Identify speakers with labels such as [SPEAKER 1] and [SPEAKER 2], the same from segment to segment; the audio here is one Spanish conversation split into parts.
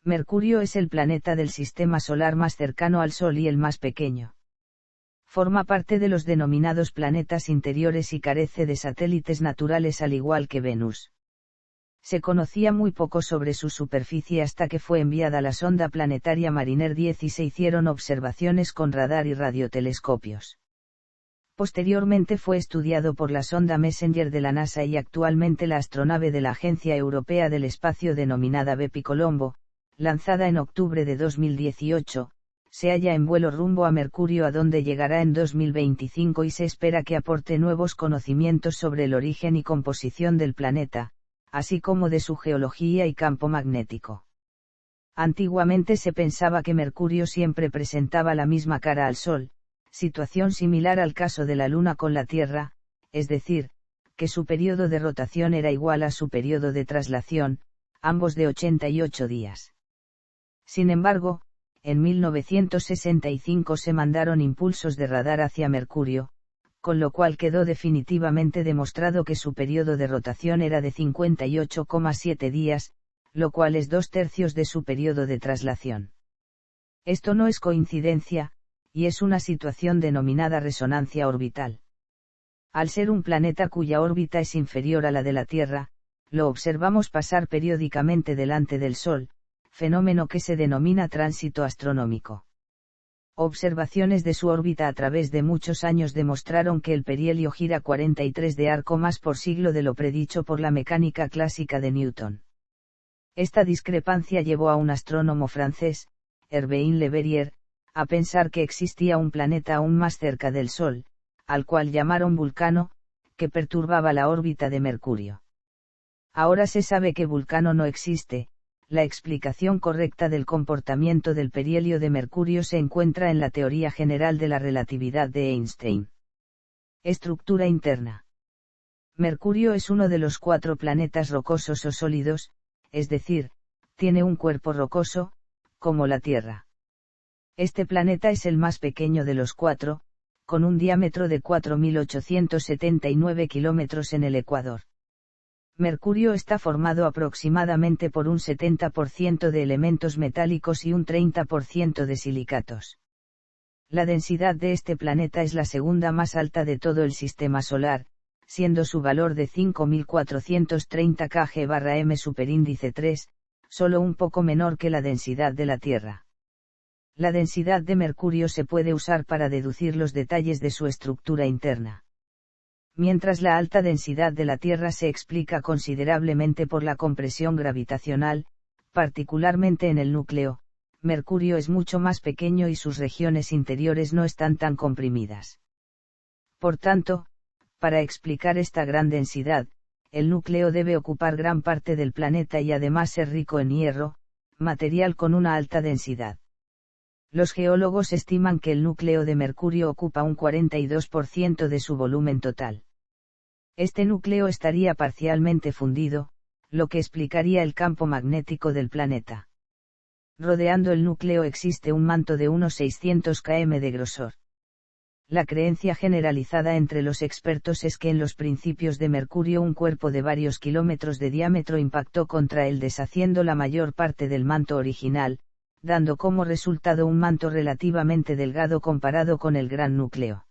[SPEAKER 1] Mercurio es el planeta del sistema solar más cercano al Sol y el más pequeño. Forma parte de los denominados planetas interiores y carece de satélites naturales al igual que Venus. Se conocía muy poco sobre su superficie hasta que fue enviada la sonda planetaria Mariner 10 y se hicieron observaciones con radar y radiotelescopios. Posteriormente fue estudiado por la sonda Messenger de la NASA y actualmente la astronave de la Agencia Europea del Espacio denominada Bepi Colombo, lanzada en octubre de 2018, se halla en vuelo rumbo a Mercurio, a donde llegará en 2025 y se espera que aporte nuevos conocimientos sobre el origen y composición del planeta, así como de su geología y campo magnético. Antiguamente se pensaba que Mercurio siempre presentaba la misma cara al Sol, situación similar al caso de la Luna con la Tierra, es decir, que su periodo de rotación era igual a su periodo de traslación, ambos de 88 días. Sin embargo, en 1965 se mandaron impulsos de radar hacia Mercurio, con lo cual quedó definitivamente demostrado que su periodo de rotación era de 58,7 días, lo cual es 2/3 de su periodo de traslación. Esto no es coincidencia, y es una situación denominada resonancia orbital. Al ser un planeta cuya órbita es inferior a la de la Tierra, lo observamos pasar periódicamente delante del Sol, fenómeno que se denomina tránsito astronómico. Observaciones de su órbita a través de muchos años demostraron que el perihelio gira 43 de arco más por siglo de lo predicho por la mecánica clásica de Newton. Esta discrepancia llevó a un astrónomo francés, Hervéin Le Verrier, a pensar que existía un planeta aún más cerca del Sol, al cual llamaron Vulcano, que perturbaba la órbita de Mercurio. Ahora se sabe que Vulcano no existe. La explicación correcta del comportamiento del perihelio de Mercurio se encuentra en la teoría general de la relatividad de Einstein. Estructura interna. Mercurio es uno de los 4 planetas rocosos o sólidos, es decir, tiene un cuerpo rocoso, como la Tierra. Este planeta es el más pequeño de los 4, con un diámetro de 4.879 kilómetros en el ecuador. Mercurio está formado aproximadamente por un 70% de elementos metálicos y un 30% de silicatos. La densidad de este planeta es la segunda más alta de todo el sistema solar, siendo su valor de 5.430 kg/m superíndice 3, solo un poco menor que la densidad de la Tierra. La densidad de Mercurio se puede usar para deducir los detalles de su estructura interna. Mientras la alta densidad de la Tierra se explica considerablemente por la compresión gravitacional, particularmente en el núcleo, Mercurio es mucho más pequeño y sus regiones interiores no están tan comprimidas. Por tanto, para explicar esta gran densidad, el núcleo debe ocupar gran parte del planeta y además ser rico en hierro, material con una alta densidad. Los geólogos estiman que el núcleo de Mercurio ocupa un 42% de su volumen total. Este núcleo estaría parcialmente fundido, lo que explicaría el campo magnético del planeta. Rodeando el núcleo existe un manto de unos 600 km de grosor. La creencia generalizada entre los expertos es que en los principios de Mercurio un cuerpo de varios kilómetros de diámetro impactó contra él deshaciendo la mayor parte del manto original, dando como resultado un manto relativamente delgado comparado con el gran núcleo.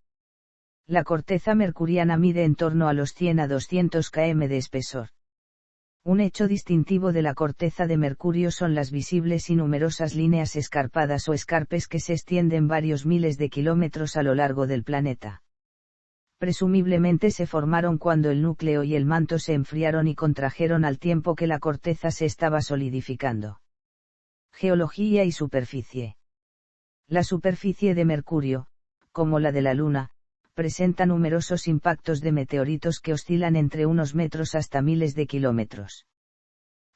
[SPEAKER 1] La corteza mercuriana mide en torno a los 100 a 200 km de espesor. Un hecho distintivo de la corteza de Mercurio son las visibles y numerosas líneas escarpadas o escarpes que se extienden varios miles de kilómetros a lo largo del planeta. Presumiblemente se formaron cuando el núcleo y el manto se enfriaron y contrajeron al tiempo que la corteza se estaba solidificando. Geología y superficie. La superficie de Mercurio, como la de la Luna, presenta numerosos impactos de meteoritos que oscilan entre unos metros hasta miles de kilómetros.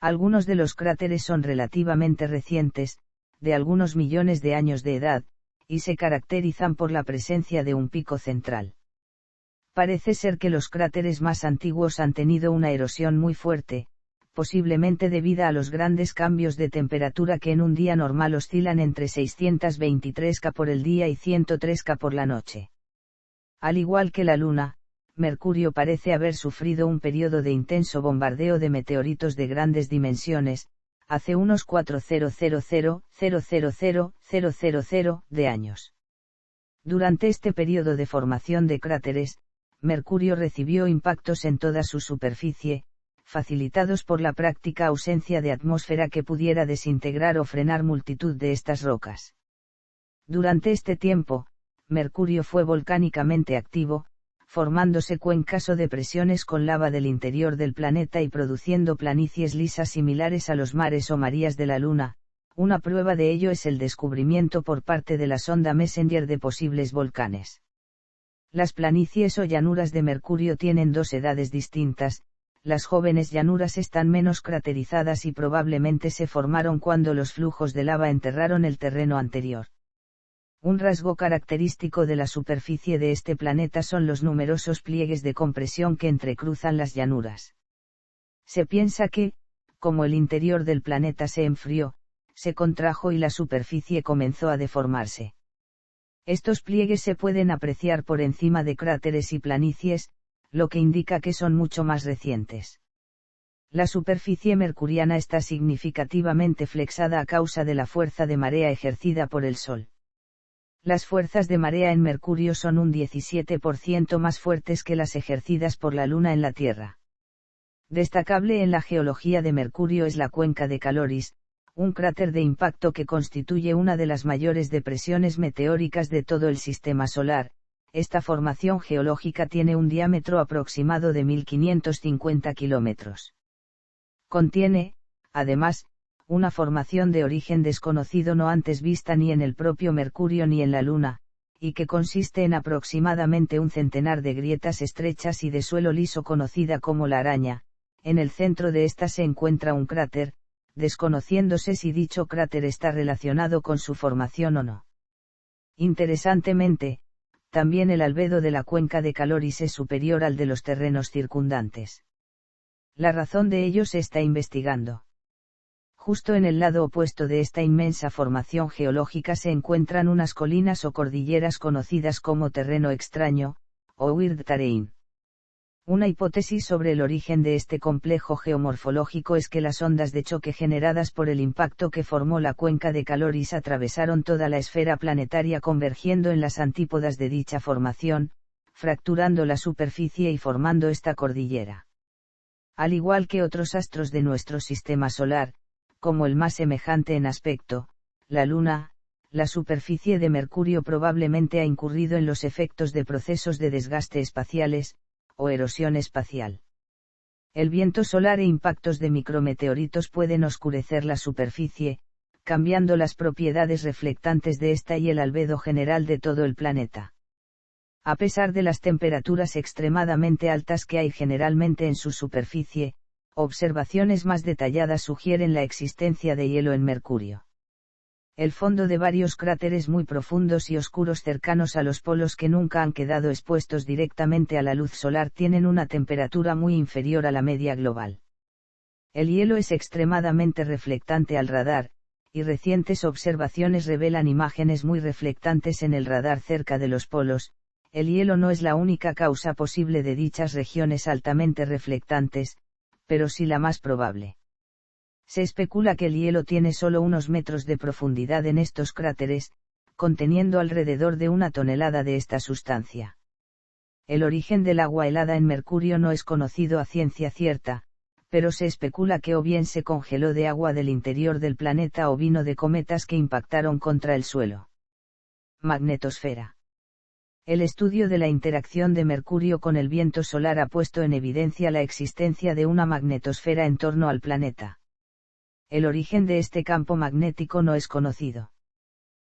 [SPEAKER 1] Algunos de los cráteres son relativamente recientes, de algunos millones de años de edad, y se caracterizan por la presencia de un pico central. Parece ser que los cráteres más antiguos han tenido una erosión muy fuerte, posiblemente debida a los grandes cambios de temperatura que en un día normal oscilan entre 623 K por el día y 103 K por la noche. Al igual que la Luna, Mercurio parece haber sufrido un periodo de intenso bombardeo de meteoritos de grandes dimensiones, hace unos 400,000,000 de años. Durante este periodo de formación de cráteres, Mercurio recibió impactos en toda su superficie, facilitados por la práctica ausencia de atmósfera que pudiera desintegrar o frenar multitud de estas rocas. Durante este tiempo, Mercurio fue volcánicamente activo, formándose cuencas o depresiones con lava del interior del planeta y produciendo planicies lisas similares a los mares o marías de la Luna. Una prueba de ello es el descubrimiento por parte de la sonda Messenger de posibles volcanes. Las planicies o llanuras de Mercurio tienen dos edades distintas. Las jóvenes llanuras están menos craterizadas y probablemente se formaron cuando los flujos de lava enterraron el terreno anterior. Un rasgo característico de la superficie de este planeta son los numerosos pliegues de compresión que entrecruzan las llanuras. Se piensa que, como el interior del planeta se enfrió, se contrajo y la superficie comenzó a deformarse. Estos pliegues se pueden apreciar por encima de cráteres y planicies, lo que indica que son mucho más recientes. La superficie mercuriana está significativamente flexada a causa de la fuerza de marea ejercida por el Sol. Las fuerzas de marea en Mercurio son un 17% más fuertes que las ejercidas por la Luna en la Tierra. Destacable en la geología de Mercurio es la cuenca de Caloris, un cráter de impacto que constituye una de las mayores depresiones meteóricas de todo el sistema solar. Esta formación geológica tiene un diámetro aproximado de 1550 kilómetros. Contiene, además, una formación de origen desconocido no antes vista ni en el propio Mercurio ni en la Luna, y que consiste en aproximadamente un centenar de grietas estrechas y de suelo liso conocida como la araña. En el centro de esta se encuentra un cráter, desconociéndose si dicho cráter está relacionado con su formación o no. Interesantemente, también el albedo de la cuenca de Caloris es superior al de los terrenos circundantes. La razón de ello se está investigando. Justo en el lado opuesto de esta inmensa formación geológica se encuentran unas colinas o cordilleras conocidas como terreno extraño, o weird terrain. Una hipótesis sobre el origen de este complejo geomorfológico es que las ondas de choque generadas por el impacto que formó la cuenca de Caloris atravesaron toda la esfera planetaria convergiendo en las antípodas de dicha formación, fracturando la superficie y formando esta cordillera. Al igual que otros astros de nuestro sistema solar, como el más semejante en aspecto, la Luna, la superficie de Mercurio probablemente ha incurrido en los efectos de procesos de desgaste espaciales, o erosión espacial. El viento solar e impactos de micrometeoritos pueden oscurecer la superficie, cambiando las propiedades reflectantes de esta y el albedo general de todo el planeta. A pesar de las temperaturas extremadamente altas que hay generalmente en su superficie, observaciones más detalladas sugieren la existencia de hielo en Mercurio. El fondo de varios cráteres muy profundos y oscuros cercanos a los polos que nunca han quedado expuestos directamente a la luz solar tienen una temperatura muy inferior a la media global. El hielo es extremadamente reflectante al radar, y recientes observaciones revelan imágenes muy reflectantes en el radar cerca de los polos. El hielo no es la única causa posible de dichas regiones altamente reflectantes, pero sí la más probable. Se especula que el hielo tiene solo unos metros de profundidad en estos cráteres, conteniendo alrededor de 1 tonelada de esta sustancia. El origen del agua helada en Mercurio no es conocido a ciencia cierta, pero se especula que o bien se congeló de agua del interior del planeta o vino de cometas que impactaron contra el suelo. Magnetosfera. El estudio de la interacción de Mercurio con el viento solar ha puesto en evidencia la existencia de una magnetosfera en torno al planeta. El origen de este campo magnético no es conocido.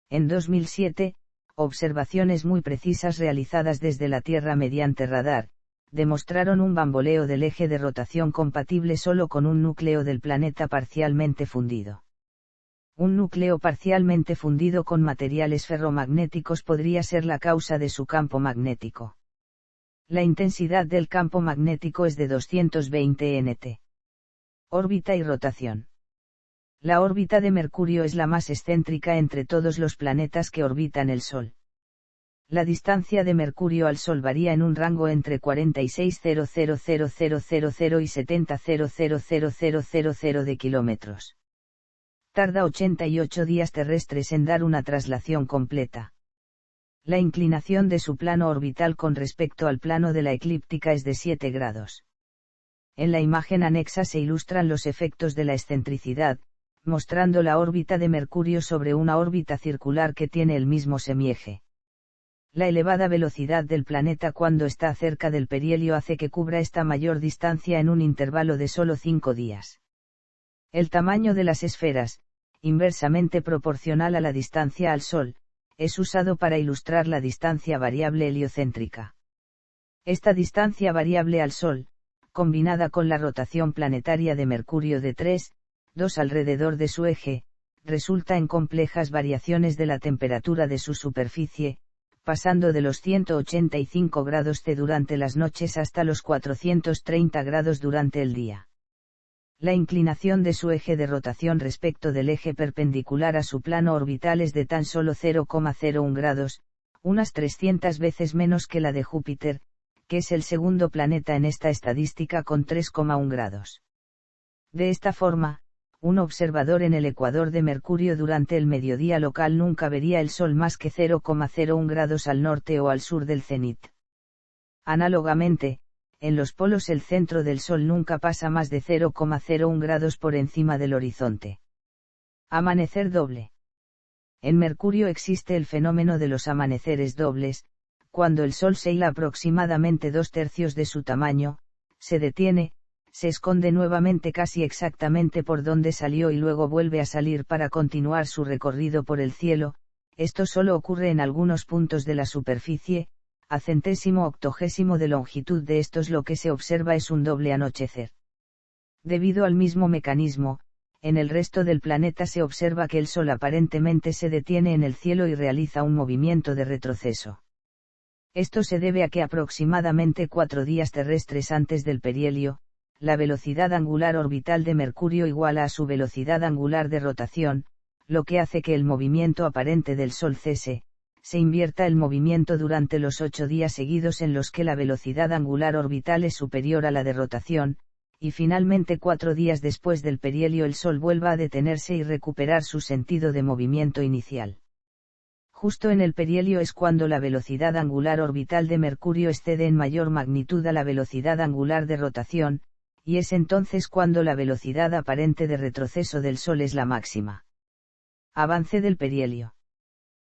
[SPEAKER 1] En 2007, observaciones muy precisas realizadas desde la Tierra mediante radar, demostraron un bamboleo del eje de rotación compatible solo con un núcleo del planeta parcialmente fundido. Un núcleo parcialmente fundido con materiales ferromagnéticos podría ser la causa de su campo magnético. La intensidad del campo magnético es de 220 nt. Órbita y rotación. La órbita de Mercurio es la más excéntrica entre todos los planetas que orbitan el Sol. La distancia de Mercurio al Sol varía en un rango entre 46,000,000 y 70,000,000 de kilómetros. Tarda 88 días terrestres en dar una traslación completa. La inclinación de su plano orbital con respecto al plano de la eclíptica es de 7 grados. En la imagen anexa se ilustran los efectos de la excentricidad, mostrando la órbita de Mercurio sobre una órbita circular que tiene el mismo semieje. La elevada velocidad del planeta cuando está cerca del perihelio hace que cubra esta mayor distancia en un intervalo de solo 5 días. El tamaño de las esferas, inversamente proporcional a la distancia al Sol, es usado para ilustrar la distancia variable heliocéntrica. Esta distancia variable al Sol, combinada con la rotación planetaria de Mercurio de 3,2 alrededor de su eje, resulta en complejas variaciones de la temperatura de su superficie, pasando de los 185 grados C durante las noches hasta los 430 grados durante el día. La inclinación de su eje de rotación respecto del eje perpendicular a su plano orbital es de tan solo 0,01 grados, unas 300 veces menos que la de Júpiter, que es el segundo planeta en esta estadística con 3,1 grados. De esta forma, un observador en el ecuador de Mercurio durante el mediodía local nunca vería el Sol más que 0,01 grados al norte o al sur del cenit. Análogamente, en los polos el centro del Sol nunca pasa más de 0,01 grados por encima del horizonte. Amanecer doble. En Mercurio existe el fenómeno de los amaneceres dobles, cuando el Sol se hila aproximadamente 2/3 de su tamaño, se detiene, se esconde nuevamente casi exactamente por donde salió y luego vuelve a salir para continuar su recorrido por el cielo. Esto solo ocurre en algunos puntos de la superficie. A centésimo octogésimo de longitud de estos lo que se observa es un doble anochecer. Debido al mismo mecanismo, en el resto del planeta se observa que el Sol aparentemente se detiene en el cielo y realiza un movimiento de retroceso. Esto se debe a que aproximadamente 4 días terrestres antes del perihelio, la velocidad angular orbital de Mercurio iguala a su velocidad angular de rotación, lo que hace que el movimiento aparente del Sol cese. Se invierta el movimiento durante los 8 días seguidos en los que la velocidad angular orbital es superior a la de rotación, y finalmente 4 días después del perihelio el Sol vuelva a detenerse y recuperar su sentido de movimiento inicial. Justo en el perihelio es cuando la velocidad angular orbital de Mercurio excede en mayor magnitud a la velocidad angular de rotación, y es entonces cuando la velocidad aparente de retroceso del Sol es la máxima. Avance del perihelio.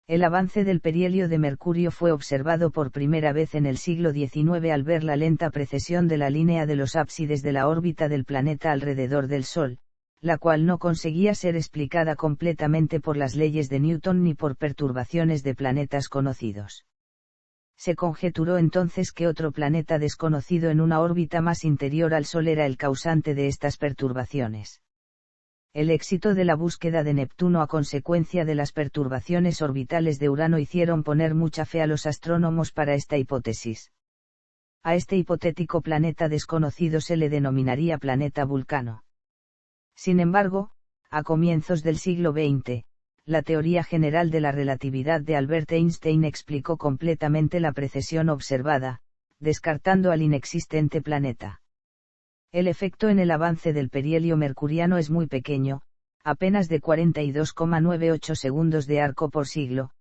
[SPEAKER 1] El avance del perihelio de Mercurio fue observado por primera vez en el siglo XIX al ver la lenta precesión de la línea de los ábsides de la órbita del planeta alrededor del Sol, la cual no conseguía ser explicada completamente por las leyes de Newton ni por perturbaciones de planetas conocidos. Se conjeturó entonces que otro planeta desconocido en una órbita más interior al Sol era el causante de estas perturbaciones. El éxito de la búsqueda de Neptuno a consecuencia de las perturbaciones orbitales de Urano hicieron poner mucha fe a los astrónomos para esta hipótesis. A este hipotético planeta desconocido se le denominaría planeta Vulcano. Sin embargo, a comienzos del siglo XX, la teoría general de la relatividad de Albert Einstein explicó completamente la precesión observada, descartando al inexistente planeta. El efecto en el avance del perihelio mercuriano es muy pequeño, apenas de 42,98 segundos de arco por siglo,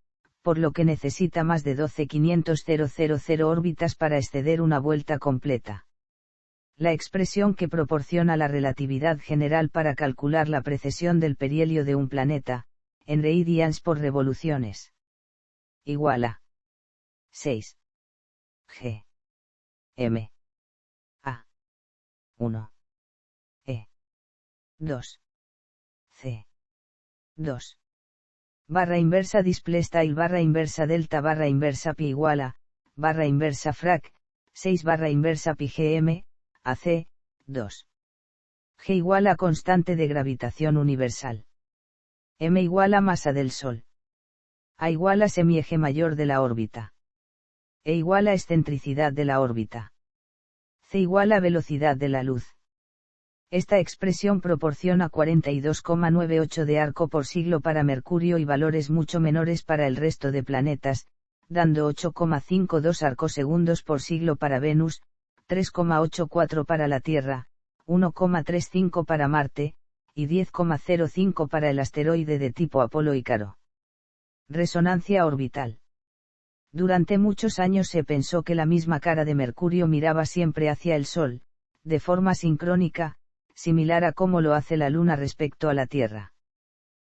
[SPEAKER 1] por lo que necesita más de 12.500.000 órbitas para exceder una vuelta completa. La expresión que proporciona la relatividad general para calcular la precesión del perihelio de un planeta, en radians por revoluciones, igual a 6 g m a 1 e 2 c 2 barra inversa display style barra inversa delta barra inversa pi igual a barra inversa frac 6 barra inversa pi gm a c 2 g igual a constante de gravitación universal, m igual a masa del Sol, a igual a semieje mayor de la órbita, e igual a excentricidad de la órbita, c igual a velocidad de la luz. Esta expresión proporciona 42,98 de arco por siglo para Mercurio y valores mucho menores para el resto de planetas, dando 8,52 arcosegundos por siglo para Venus, 3,84 para la Tierra, 1,35 para Marte, y 10,05 para el asteroide de tipo Apolo Ícaro. Resonancia orbital. Durante muchos años se pensó que la misma cara de Mercurio miraba siempre hacia el Sol, de forma sincrónica, similar a cómo lo hace la Luna respecto a la Tierra.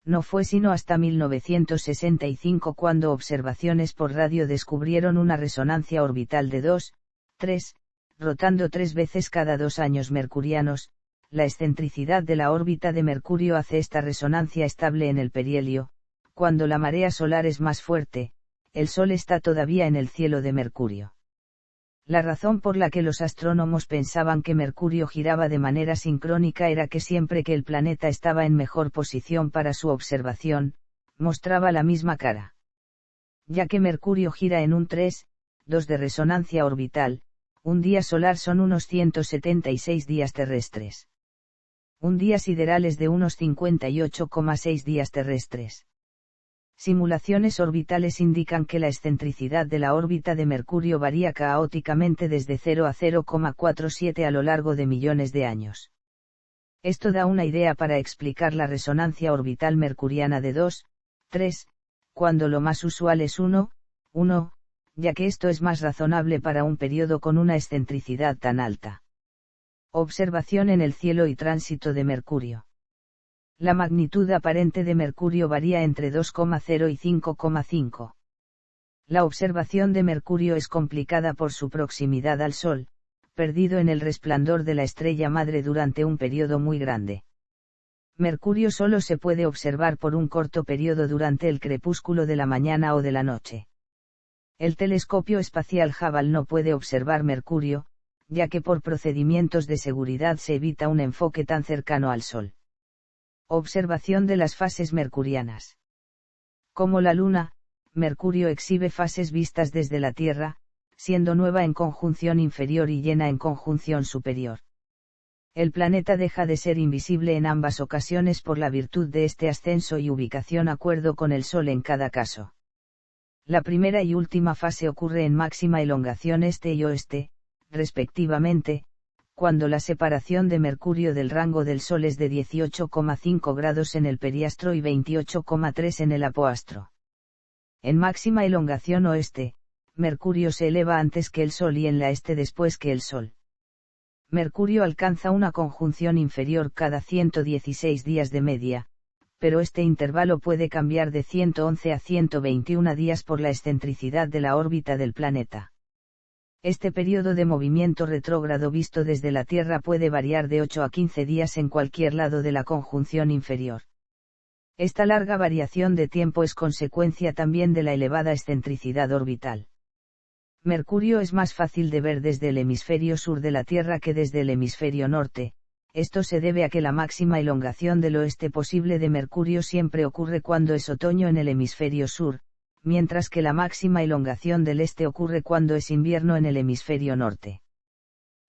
[SPEAKER 1] No fue sino hasta 1965 cuando observaciones por radio descubrieron una resonancia orbital de 2, 3, rotando 3 veces cada 2 años mercurianos. La excentricidad de la órbita de Mercurio hace esta resonancia estable en el perihelio. Cuando la marea solar es más fuerte, el Sol está todavía en el cielo de Mercurio. La razón por la que los astrónomos pensaban que Mercurio giraba de manera sincrónica era que siempre que el planeta estaba en mejor posición para su observación, mostraba la misma cara. Ya que Mercurio gira en un 3,2 de resonancia orbital, un día solar son unos 176 días terrestres. Un día sideral es de unos 58,6 días terrestres. Simulaciones orbitales indican que la excentricidad de la órbita de Mercurio varía caóticamente desde 0 a 0,47 a lo largo de millones de años. Esto da una idea para explicar la resonancia orbital mercuriana de 2, 3, cuando lo más usual es 1, 1, ya que esto es más razonable para un periodo con una excentricidad tan alta. Observación en el cielo y tránsito de Mercurio. La magnitud aparente de Mercurio varía entre 2,0 y 5,5. La observación de Mercurio es complicada por su proximidad al Sol, perdido en el resplandor de la estrella madre durante un periodo muy grande. Mercurio solo se puede observar por un corto periodo durante el crepúsculo de la mañana o de la noche. El telescopio espacial Hubble no puede observar Mercurio, ya que por procedimientos de seguridad se evita un enfoque tan cercano al Sol. Observación de las fases mercurianas. Como la Luna, Mercurio exhibe fases vistas desde la Tierra, siendo nueva en conjunción inferior y llena en conjunción superior. El planeta deja de ser invisible en ambas ocasiones por la virtud de este ascenso y ubicación acuerdo con el Sol en cada caso. La primera y última fase ocurre en máxima elongación este y oeste, respectivamente, cuando la separación de Mercurio del rango del Sol es de 18,5 grados en el periastro y 28,3 en el apoastro. En máxima elongación oeste, Mercurio se eleva antes que el Sol y en la este después que el Sol. Mercurio alcanza una conjunción inferior cada 116 días de media, pero este intervalo puede cambiar de 111 a 121 días por la excentricidad de la órbita del planeta. Este periodo de movimiento retrógrado visto desde la Tierra puede variar de 8 a 15 días en cualquier lado de la conjunción inferior. Esta larga variación de tiempo es consecuencia también de la elevada excentricidad orbital. Mercurio es más fácil de ver desde el hemisferio sur de la Tierra que desde el hemisferio norte. Esto se debe a que la máxima elongación del oeste posible de Mercurio siempre ocurre cuando es otoño en el hemisferio sur, mientras que la máxima elongación del este ocurre cuando es invierno en el hemisferio norte.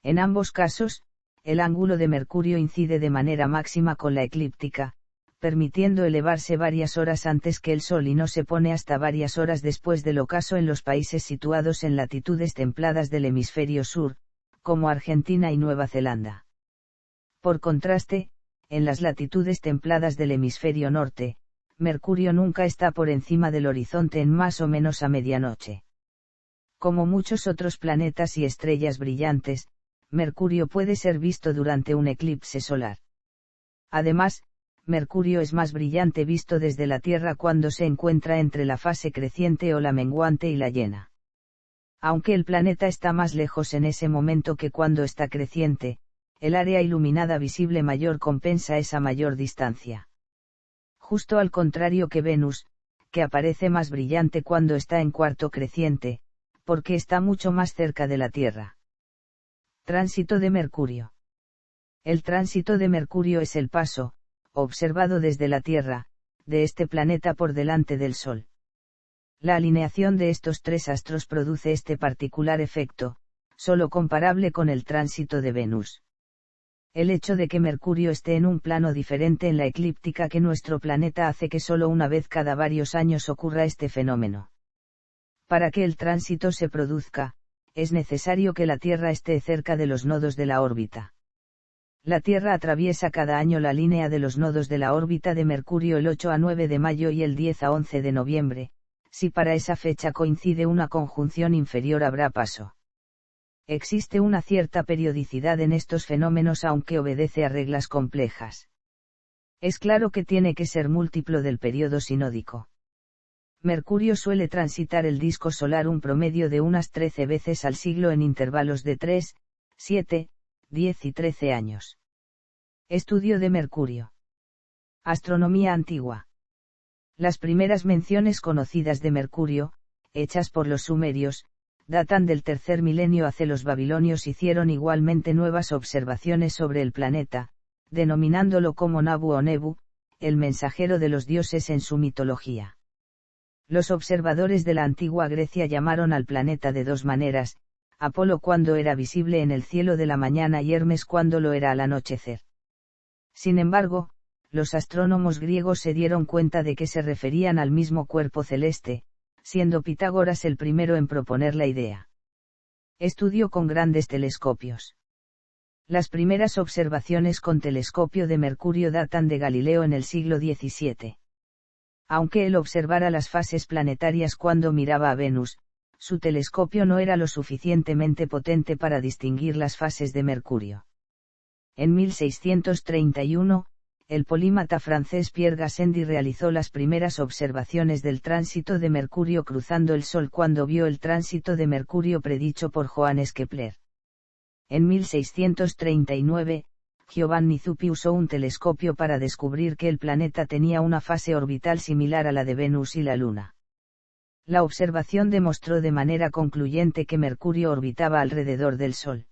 [SPEAKER 1] En ambos casos, el ángulo de Mercurio incide de manera máxima con la eclíptica, permitiendo elevarse varias horas antes que el Sol y no se pone hasta varias horas después del ocaso en los países situados en latitudes templadas del hemisferio sur, como Argentina y Nueva Zelanda. Por contraste, en las latitudes templadas del hemisferio norte, Mercurio nunca está por encima del horizonte en más o menos a medianoche. Como muchos otros planetas y estrellas brillantes, Mercurio puede ser visto durante un eclipse solar. Además, Mercurio es más brillante visto desde la Tierra cuando se encuentra entre la fase creciente o la menguante y la llena. Aunque el planeta está más lejos en ese momento que cuando está creciente, el área iluminada visible mayor compensa esa mayor distancia. Justo al contrario que Venus, que aparece más brillante cuando está en cuarto creciente, porque está mucho más cerca de la Tierra. Tránsito de Mercurio. El tránsito de Mercurio es el paso, observado desde la Tierra, de este planeta por delante del Sol. La alineación de estos tres astros produce este particular efecto, solo comparable con el tránsito de Venus. El hecho de que Mercurio esté en un plano diferente en la eclíptica que nuestro planeta hace que solo una vez cada varios años ocurra este fenómeno. Para que el tránsito se produzca, es necesario que la Tierra esté cerca de los nodos de la órbita. La Tierra atraviesa cada año la línea de los nodos de la órbita de Mercurio el 8 a 9 de mayo y el 10 a 11 de noviembre. Si para esa fecha coincide una conjunción inferior habrá paso. Existe una cierta periodicidad en estos fenómenos aunque obedece a reglas complejas. Es claro que tiene que ser múltiplo del periodo sinódico. Mercurio suele transitar el disco solar un promedio de unas 13 veces al siglo en intervalos de 3, 7, 10 y 13 años. Estudio de Mercurio. Astronomía antigua. Las primeras menciones conocidas de Mercurio, hechas por los sumerios, datan del tercer milenio AC. Los babilonios hicieron igualmente nuevas observaciones sobre el planeta, denominándolo como Nabu o Nebu, el mensajero de los dioses en su mitología. Los observadores de la antigua Grecia llamaron al planeta de dos maneras, Apolo cuando era visible en el cielo de la mañana y Hermes cuando lo era al anochecer. Sin embargo, los astrónomos griegos se dieron cuenta de que se referían al mismo cuerpo celeste, siendo Pitágoras el primero en proponer la idea. Estudio con grandes telescopios. Las primeras observaciones con telescopio de Mercurio datan de Galileo en el siglo XVII. Aunque él observara las fases planetarias cuando miraba a Venus, su telescopio no era lo suficientemente potente para distinguir las fases de Mercurio. En 1631, el polímata francés Pierre Gassendi realizó las primeras observaciones del tránsito de Mercurio cruzando el Sol cuando vio el tránsito de Mercurio predicho por Johannes Kepler. En 1639, Giovanni Zuppi usó un telescopio para descubrir que el planeta tenía una fase orbital similar a la de Venus y la Luna. La observación demostró de manera concluyente que Mercurio orbitaba alrededor del Sol.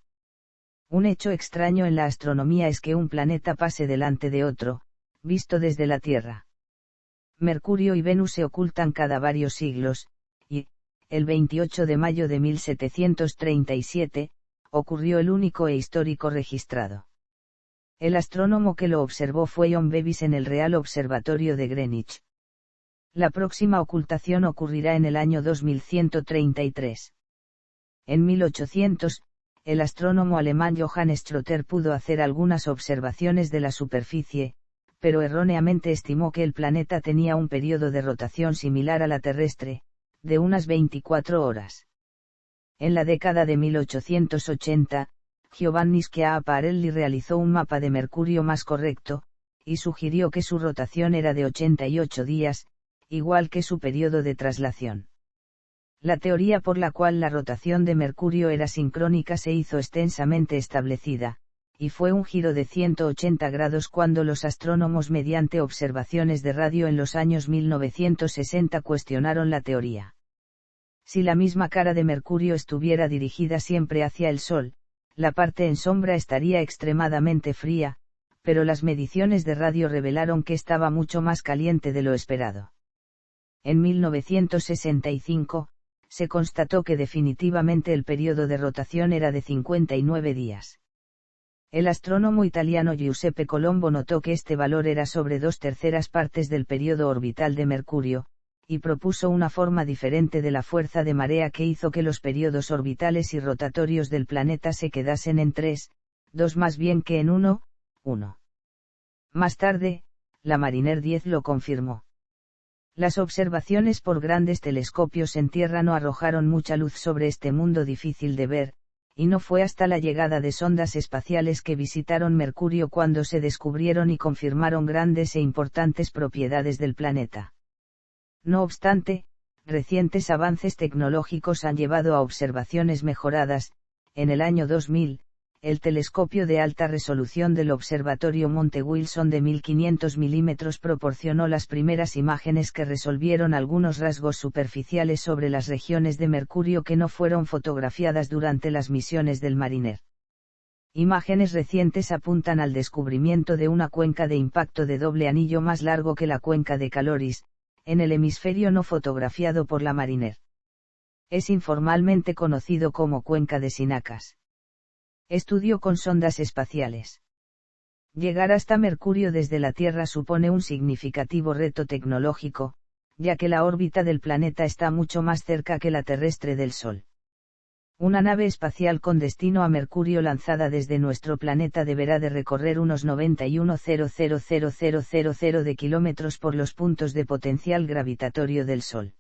[SPEAKER 1] Un hecho extraño en la astronomía es que un planeta pase delante de otro, visto desde la Tierra. Mercurio y Venus se ocultan cada varios siglos, y, el 28 de mayo de 1737, ocurrió el único e histórico registrado. El astrónomo que lo observó fue John Bevis en el Real Observatorio de Greenwich. La próxima ocultación ocurrirá en el año 2133. En 1800, el astrónomo alemán Johannes Trotter pudo hacer algunas observaciones de la superficie, pero erróneamente estimó que el planeta tenía un periodo de rotación similar a la terrestre, de unas 24 horas. En la década de 1880, Giovanni Schiaparelli realizó un mapa de Mercurio más correcto, y sugirió que su rotación era de 88 días, igual que su periodo de traslación. La teoría por la cual la rotación de Mercurio era sincrónica se hizo extensamente establecida, y fue un giro de 180 grados cuando los astrónomos mediante observaciones de radio en los años 1960 cuestionaron la teoría. Si la misma cara de Mercurio estuviera dirigida siempre hacia el Sol, la parte en sombra estaría extremadamente fría, pero las mediciones de radio revelaron que estaba mucho más caliente de lo esperado. En 1965, se constató que definitivamente el periodo de rotación era de 59 días. El astrónomo italiano Giuseppe Colombo notó que este valor era sobre 2/3 partes del periodo orbital de Mercurio, y propuso una forma diferente de la fuerza de marea que hizo que los periodos orbitales y rotatorios del planeta se quedasen en 3, 2 más bien que en 1, 1. Más tarde, la Mariner 10 lo confirmó. Las observaciones por grandes telescopios en Tierra no arrojaron mucha luz sobre este mundo difícil de ver, y no fue hasta la llegada de sondas espaciales que visitaron Mercurio cuando se descubrieron y confirmaron grandes e importantes propiedades del planeta. No obstante, recientes avances tecnológicos han llevado a observaciones mejoradas. En el año 2000, el telescopio de alta resolución del Observatorio Monte Wilson de 1500 mm proporcionó las primeras imágenes que resolvieron algunos rasgos superficiales sobre las regiones de Mercurio que no fueron fotografiadas durante las misiones del Mariner. Imágenes recientes apuntan al descubrimiento de una cuenca de impacto de doble anillo más largo que la cuenca de Caloris, en el hemisferio no fotografiado por la Mariner. Es informalmente conocido como cuenca de Sinacas. Estudio con sondas espaciales. Llegar hasta Mercurio desde la Tierra supone un significativo reto tecnológico, ya que la órbita del planeta está mucho más cerca que la terrestre del Sol. Una nave espacial con destino a Mercurio lanzada desde nuestro planeta deberá de recorrer unos 91,000,000 de kilómetros por los puntos de potencial gravitatorio del Sol.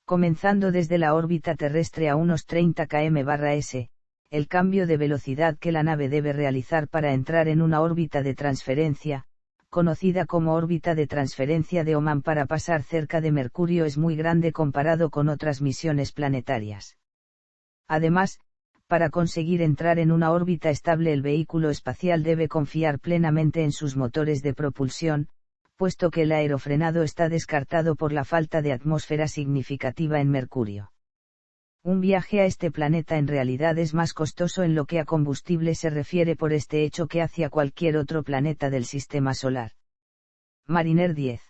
[SPEAKER 1] Comenzando desde la órbita terrestre a unos 30 km/s, el cambio de velocidad que la nave debe realizar para entrar en una órbita de transferencia, conocida como órbita de transferencia de Oman para pasar cerca de Mercurio, es muy grande comparado con otras misiones planetarias. Además, para conseguir entrar en una órbita estable el vehículo espacial debe confiar plenamente en sus motores de propulsión, puesto que el aerofrenado está descartado por la falta de atmósfera significativa en Mercurio. Un viaje a este planeta en realidad es más costoso en lo que a combustible se refiere por este hecho que hacia cualquier otro planeta del sistema solar. Mariner 10.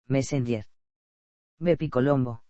[SPEAKER 1] Messenger. Bepi Colombo.